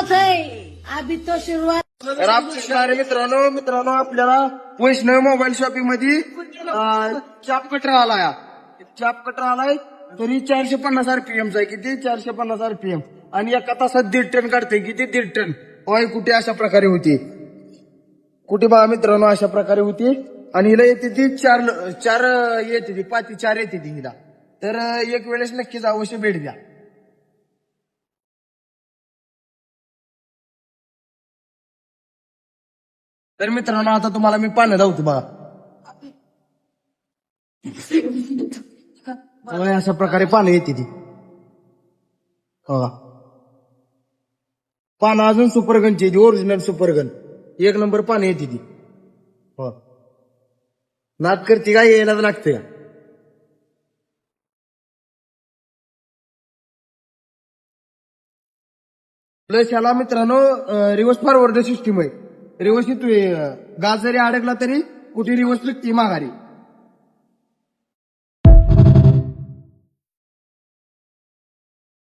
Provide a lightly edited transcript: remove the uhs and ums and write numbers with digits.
बहुत है, अभी तो शुरुआत. तर आमच्या मित्रांनो आपल्याला वैष्णव मोबाईल शॉपिंग मध्ये चाप कटर आलाय. चाप कटर आलाय तरी 450 RPM आहे. किती 450 RPM आणि एका तासात 1.5 टन काढते. किती 1.5 टन. ऑय कुठे अशा प्रकारे होती. कुठे बघा मित्रांनो अशा प्रकारे होती. आणि हिला येते ती चार येते ती पाती 4 येते ती हिला. तर एक वेळेस नक्कीच अवश्य भेट द्या. तर मित्रांनो आता तुम्हाला मी पानं धावतो बघा. अशा प्रकारे पानं येते ती. बघा पानं अजून सुपरगनची येते. ओरिजिनल सुपरगन 1 नंबर पानं येते ती. हो नाद करते काय यायलाच लागतं. प्लस ह्याला मित्रांनो रिव्हर्स फॉरवर्ड सिस्टीम आहे. रिव्हर्स येतोय. गाज जरी अडकला तरी कुठे रिव्हर्स निघते माघारी.